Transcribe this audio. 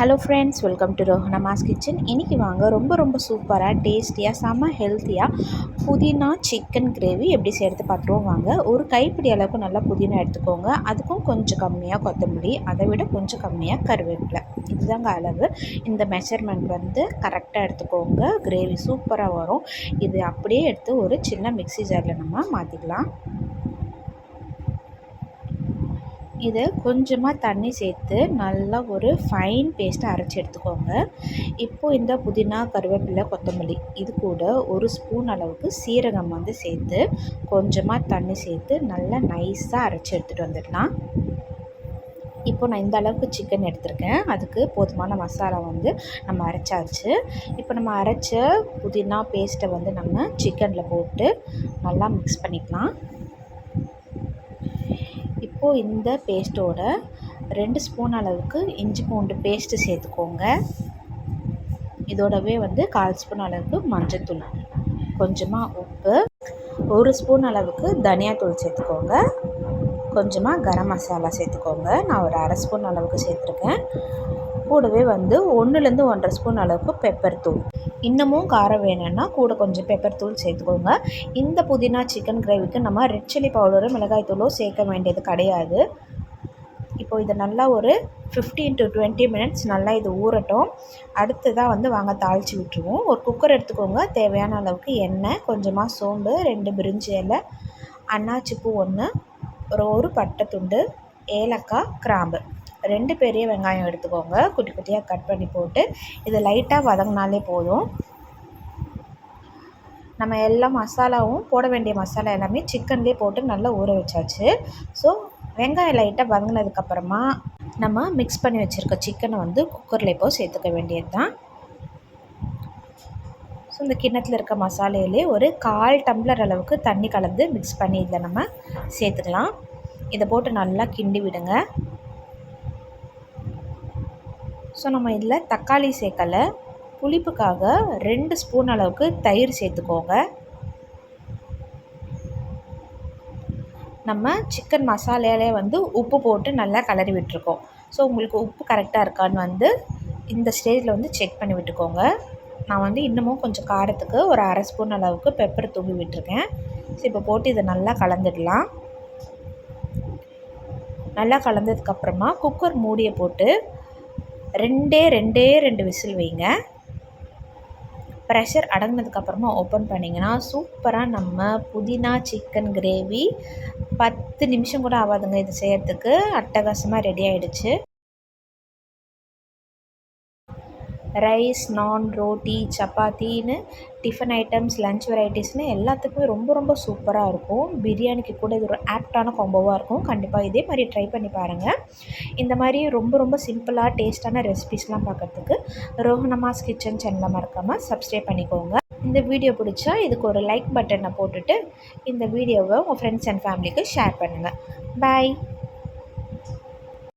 Hello friends, welcome to ரோஹனமாஸ் kitchen. இன்றைக்கி வாங்க ரொம்ப சூப்பராக டேஸ்டியாக செம்ம ஹெல்த்தியாக புதினா சிக்கன் கிரேவி எப்படி செய்கிறது பார்த்துருவோம் வாங்க. ஒரு கைப்பிடி அளவுக்கு நல்லா புதினா எடுத்துக்கோங்க. அதுக்கும் கொஞ்சம் கம்மியாக கொத்தமல்லி, அதை விட கொஞ்சம் கம்மியாக கருவேப்பிலை. இதுதாங்க அளவு. இந்த மெஷர்மெண்ட் வந்து கரெக்டாக எடுத்துக்கோங்க. கிரேவி சூப்பராக வரும். இது அப்படியே எடுத்து ஒரு சின்ன மிக்ஸி ஜாரில் நம்ம மாற்றிக்கலாம். இதை கொஞ்சமாக தண்ணி சேர்த்து நல்லா ஒரு ஃபைன் பேஸ்ட்டை அரைச்சி எடுத்துக்கோங்க. இப்போது இந்த புதினா, கருவேப்பிலை, கொத்தமல்லி இது கூட ஒரு ஸ்பூன் அளவுக்கு சீரகம் வந்து சேர்த்து கொஞ்சமாக தண்ணி சேர்த்து நல்லா நைஸாக அரைச்சி எடுத்துகிட்டு வந்துடலாம். இப்போ நான் இந்த அளவுக்கு சிக்கன் எடுத்திருக்கேன். அதுக்கு போதுமான மசாலா வந்து நம்ம அரைச்சாச்சு. இப்போ நம்ம அரைச்ச புதினா பேஸ்ட்டை வந்து நம்ம சிக்கனில் போட்டு நல்லா மிக்ஸ் பண்ணிக்கலாம். இப்போது இந்த பேஸ்ட்டோட 2 ஸ்பூன் அளவுக்கு இஞ்சி பூண்டு பேஸ்ட்டு சேர்த்துக்கோங்க. இதோடவே வந்து 1/4 ஸ்பூன் அளவுக்கு மஞ்சள்தூள், கொஞ்சமாக உப்பு, 1 ஸ்பூன் அளவுக்கு தனியாத்தூள் சேர்த்துக்கோங்க. கொஞ்சமாக கரம் மசாலா சேர்த்துக்கோங்க. நான் ஒரு 1/2 ஸ்பூன் அளவுக்கு சேர்த்துருக்கேன். கூடவே வந்து 1லேருந்து 1.5 ஸ்பூன் அளவுக்கு பெப்பர் தூள். இன்னமும் காரம் வேணும்னா கூட கொஞ்சம் பெப்பர் தூள் சேர்த்துக்கோங்க. இந்த புதினா சிக்கன் கிரேவிக்கு நம்ம ரெட் சில்லி பவுடரோ மிளகாய் தூளோ சேர்க்க வேண்டியது கிடையாது. இப்போது இதை நல்லா ஒரு 15 to 20 மினிட்ஸ் நல்லா இது ஊறட்டும். அடுத்ததாக வந்து வாங்க தாளித்து விட்டுருவோம். ஒரு குக்கர் எடுத்துக்கோங்க. தேவையான அளவுக்கு எண்ணெய், கொஞ்சமாக சோம்பு, 2 பிரிஞ்சி இலை, அன்னாச்சி பூ 1, ஒரு பட்டை துண்டு, ஏலக்காய், கிராம்பு, 2 பெரிய வெங்காயம் எடுத்துக்கோங்க. குட்டி குட்டியாக கட் பண்ணி போட்டு இதை லைட்டாக வதங்கினாலே போதும். நம்ம எல்லா மசாலாவும் போட வேண்டிய மசாலா எல்லாமே சிக்கன்லேயே போட்டு நல்லா ஊற வச்சாச்சு. ஸோ வெங்காயம் லைட்டாக வதங்கினதுக்கப்புறமா நம்ம மிக்ஸ் பண்ணி வச்சுருக்க சிக்கனை வந்து குக்கரில் இப்போது சேர்த்துக்க வேண்டியது தான். ஸோ இந்த கிண்ணத்தில் இருக்க மசாலையிலே ஒரு 1/4 டம்ளர் அளவுக்கு தண்ணி கலந்து மிக்ஸ் பண்ணி இதில் நம்ம சேர்த்துக்கலாம். இதை போட்டு நல்லா கிண்டி விடுங்க. ஸோ நம்ம இதில் தக்காளி சேர்க்கலை. புளிப்புக்காக 2 ஸ்பூன் அளவுக்கு தயிர் சேர்த்துக்கோங்க. நம்ம சிக்கன் மசாலாலே வந்து உப்பு போட்டு நல்லா கலரி விட்டுருக்கோம். ஸோ உங்களுக்கு உப்பு கரெக்டாக இருக்கான்னு வந்து இந்த ஸ்டேஜில் வந்து செக் பண்ணி விட்டுக்கோங்க. நான் வந்து இன்னமும் கொஞ்சம் காரத்துக்கு ஒரு 1/2 ஸ்பூன் அளவுக்கு பெப்பர் தூவி விட்டுருக்கேன். ஸோ இப்போ போட்டு இதை நல்லா கலந்துடலாம். நல்லா கலந்ததுக்கப்புறமா குக்கர் மூடியை போட்டு 2 விசில் வைங்க. ப்ரெஷர் அடங்கினதுக்கப்புறமா ஓப்பன் பண்ணிங்கன்னா சூப்பராக நம்ம புதினா சிக்கன் கிரேவி 10 நிமிஷம் கூட ஆகாதுங்க இது செய்கிறதுக்கு. அட்டகாசமாக ரெடி ஆகிடுச்சு. ரைஸ், நான், ரோட்டி, சப்பாத்தின்னு டிஃபன் ஐட்டம்ஸ், லன்ச் வெரைட்டிஸ்னு எல்லாத்துக்குமே ரொம்ப சூப்பராக இருக்கும். பிரியாணிக்கு கூட இது ஒரு ஆப்டான காம்போவாக இருக்கும். கண்டிப்பாக இதே மாதிரி ட்ரை பண்ணி பாருங்கள். இந்த மாதிரி ரொம்ப சிம்பிளாக டேஸ்ட்டான ரெசிபிஸ்லாம் பார்க்குறதுக்கு ரோஹனமாஸ் கிச்சன் சேனலை மறக்காமல் சப்ஸ்கிரைப் பண்ணிக்கோங்க. இந்த வீடியோ பிடிச்சா இதுக்கு ஒரு லைக் பட்டனை போட்டுட்டு இந்த வீடியோவை உங்கள் ஃப்ரெண்ட்ஸ் அண்ட் ஃபேமிலிக்கு ஷேர் பண்ணுங்கள். பாய்.